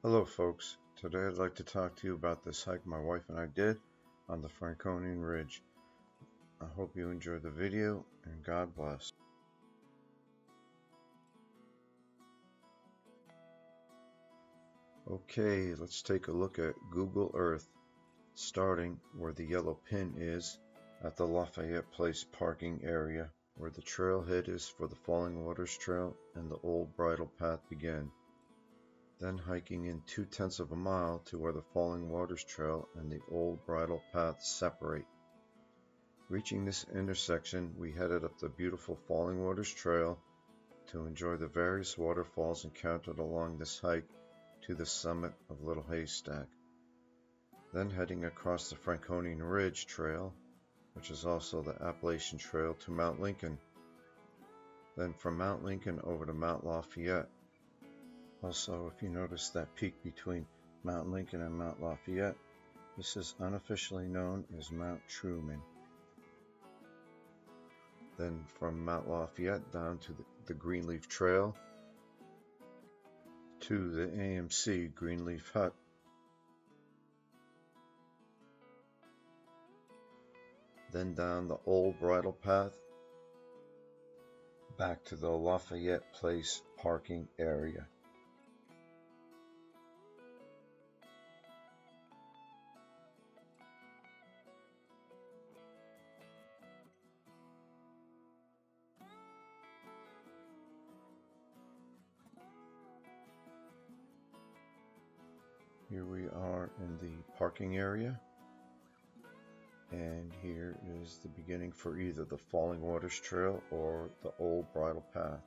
Hello folks, today I'd like to talk to you about this hike my wife and I did on the Franconian Ridge. I hope you enjoyed the video and God bless. Okay, let's take a look at Google Earth, starting where the yellow pin is at the Lafayette Place parking area, where the trailhead is for the Falling Waters Trail and the old bridle path begin. Then hiking in 2/10 of a mile to where the Falling Waters Trail and the old bridle path separate. Reaching this intersection, we headed up the beautiful Falling Waters Trail to enjoy the various waterfalls encountered along this hike to the summit of Little Haystack. Then heading across the Franconian Ridge Trail, which is also the Appalachian Trail, to Mount Lincoln. Then from Mount Lincoln over to Mount Lafayette. Also, if you notice that peak between Mount Lincoln and Mount Lafayette, this is unofficially known as Mount Truman. Then from Mount Lafayette down to the Greenleaf Trail to the AMC Greenleaf Hut. Then down the old bridle path back to the Lafayette Place parking area. Here we are in the parking area, and here is the beginning for either the Falling Waters Trail or the old bridle path,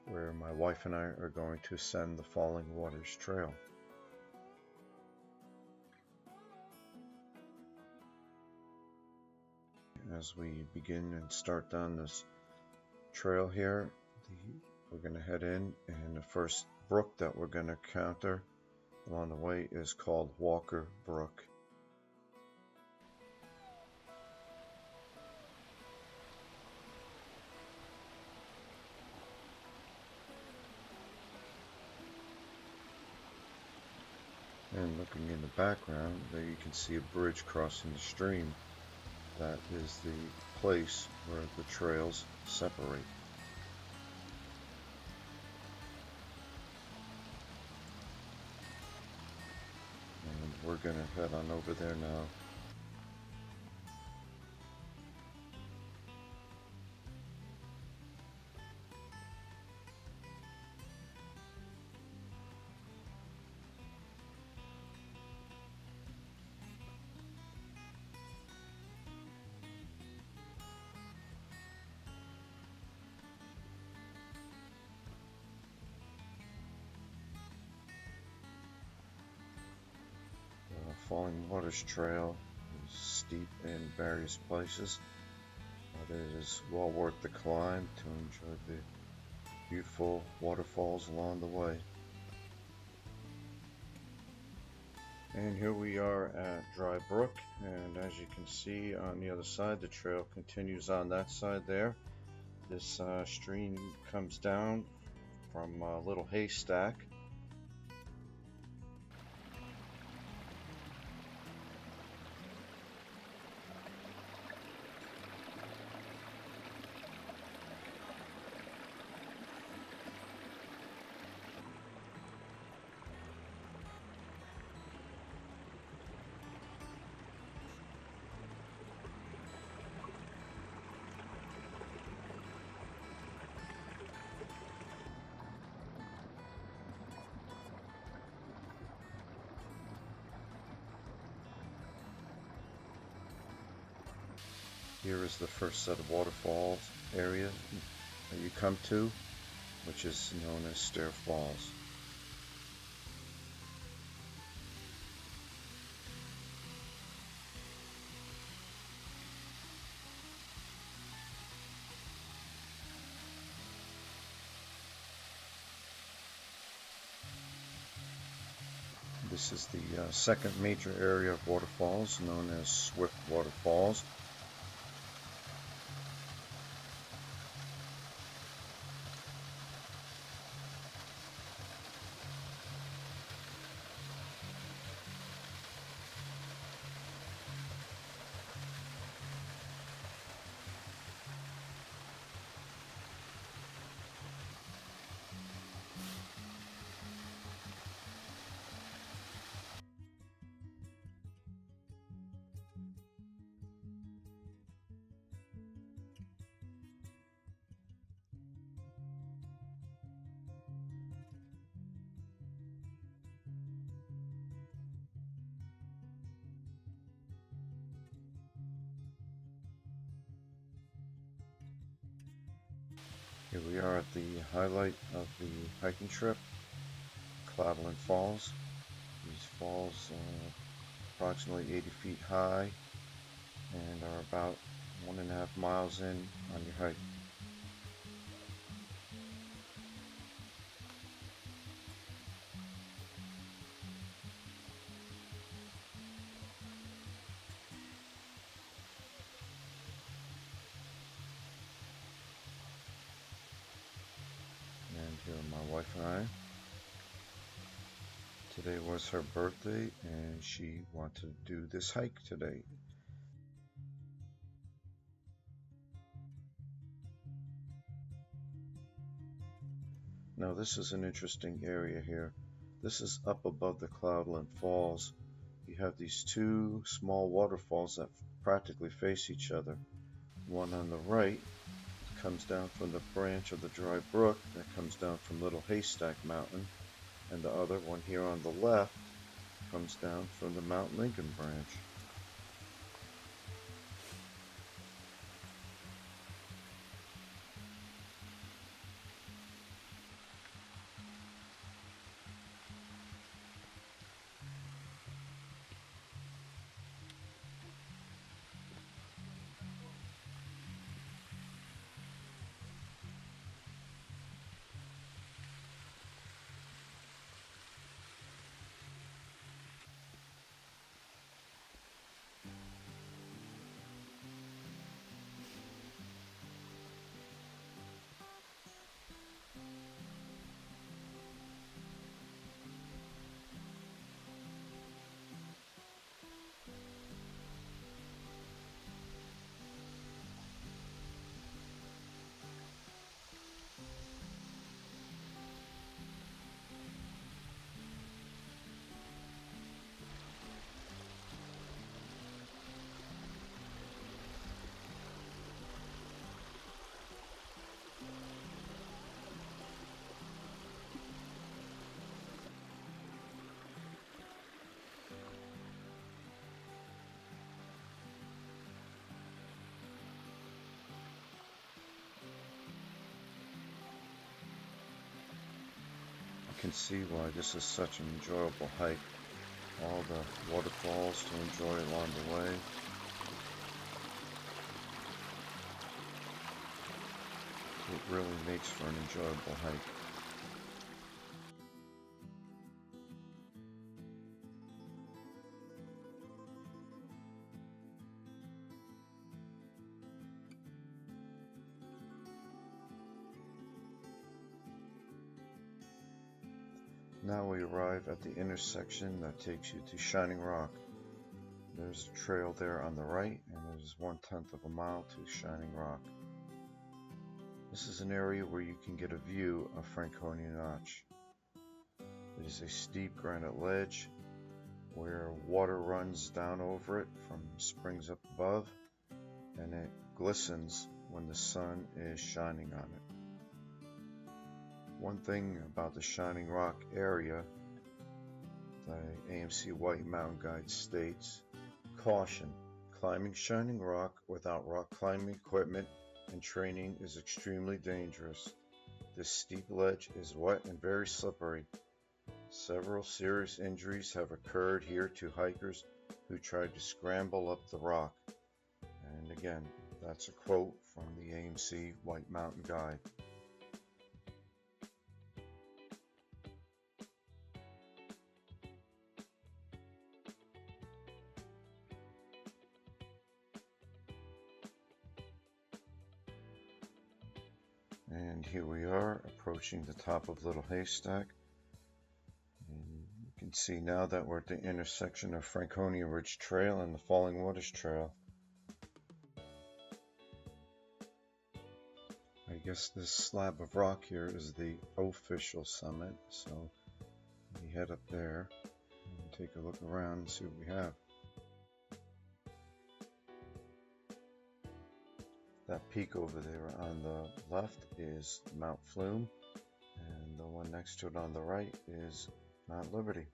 where my wife and I are going to ascend the Falling Waters Trail. As we begin and start down this trail here, we're going to head in, and the first brook that we're going to encounter along the way is called Walker Brook. And looking in the background, there you can see a bridge crossing the stream. That is the place where the trails separate. And we're going to head on over there now. The Falling Waters Trail is steep in various places, but it is well worth the climb to enjoy the beautiful waterfalls along the way. And here we are at Dry Brook, and as you can see on the other side, the trail continues on that side there. This stream comes down from Little Haystack. Here is the first set of waterfalls area that you come to, which is known as Stair Falls. This is the second major area of waterfalls, known as Swift Waterfalls. Here we are at the highlight of the hiking trip, Cloudland Falls. These falls are approximately 80 feet high and are about 1.5 miles in on your hike. And here are my wife and I. Today was her birthday and she wanted to do this hike today. Now this is an interesting area here. This is up above the Cloudland Falls. You have these two small waterfalls that practically face each other. One on the right comes down from the branch of the dry brook that comes down from Little Haystack Mountain, and the other one here on the left comes down from the Mount Lincoln branch. You can see why this is such an enjoyable hike. All the waterfalls to enjoy along the way. It really makes for an enjoyable hike. Now we arrive at the intersection that takes you to Shining Rock. There's a trail there on the right, and there's 1/10 of a mile to Shining Rock. This is an area where you can get a view of Franconia Notch. It is a steep granite ledge where water runs down over it from springs up above, and it glistens when the sun is shining on it. One thing about the Shining Rock area, the AMC White Mountain Guide states, caution, climbing Shining Rock without rock climbing equipment and training is extremely dangerous. This steep ledge is wet and very slippery. Several serious injuries have occurred here to hikers who tried to scramble up the rock. And again, that's a quote from the AMC White Mountain Guide. And here we are approaching the top of Little Haystack. And you can see now that we're at the intersection of Franconia Ridge Trail and the Falling Waters Trail. I guess this slab of rock here is the official summit, so we head up there and take a look around and see what we have. That peak over there on the left is Mount Flume, and the one next to it on the right is Mount Liberty.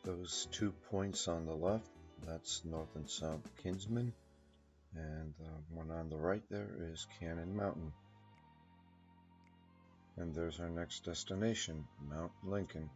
Those 2 points on the left that's north and south Kinsman, and one on the right there is Cannon Mountain. And there's our next destination, Mount Lincoln.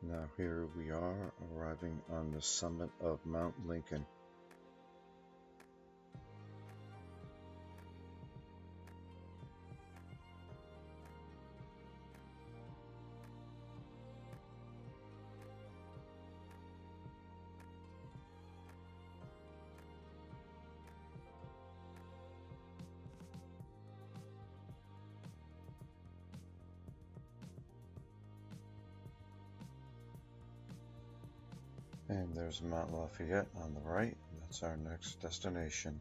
Now here we are arriving on the summit of Mount Lincoln. And there's Mount Lafayette on the right. That's our next destination.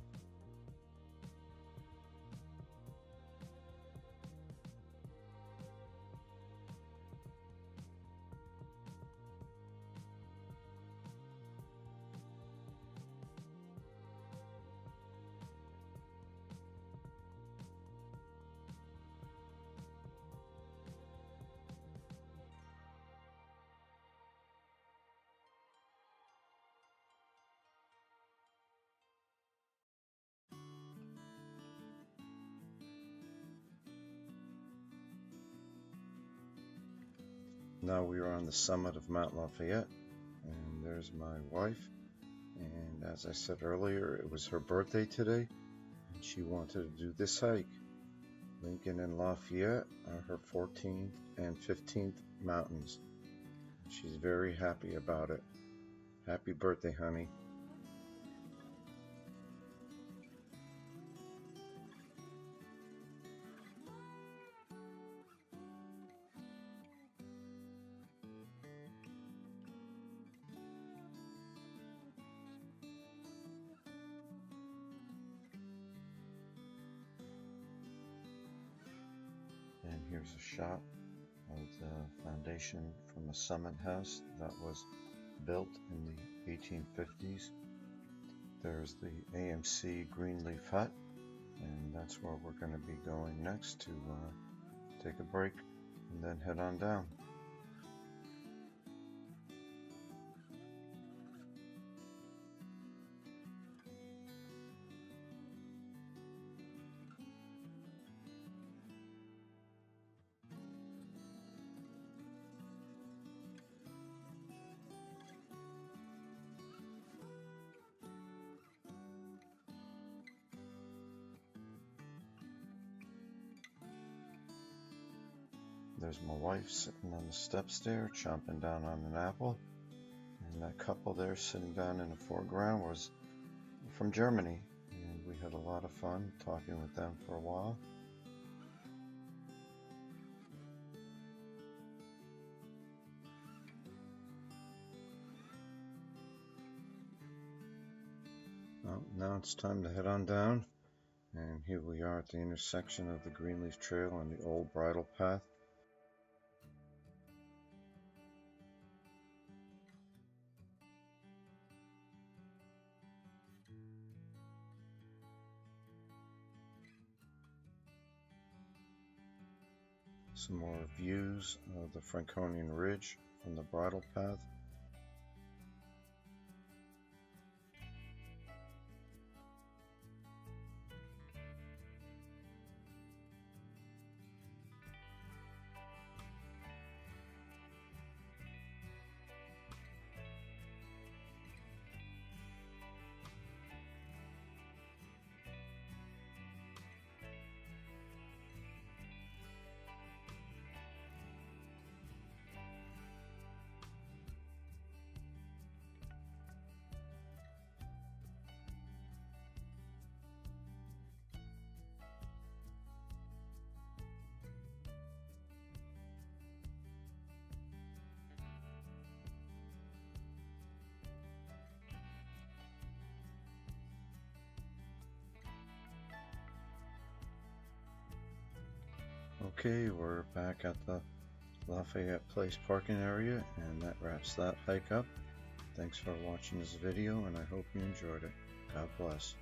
Now we are on the summit of Mount Lafayette, and there's my wife. And as I said earlier, it was her birthday today, and she wanted to do this hike. Lincoln and Lafayette are her 14th and 15th mountains. She's very happy about it. Happy birthday, honey. And here's a shot of the foundation from a summit house that was built in the 1850s. There's the AMC Greenleaf Hut, and that's where we're going to be going next to take a break and then head on down. There's my wife sitting on the steps there, chomping down on an apple. And that couple there sitting down in the foreground was from Germany. And we had a lot of fun talking with them for a while. Well, now it's time to head on down. And here we are at the intersection of the Greenleaf Trail and the old bridle path. Some more views of the Franconian Ridge from the bridle path. Okay, we're back at the Lafayette Place parking area, and that wraps that hike up. Thanks for watching this video, and I hope you enjoyed it. God bless.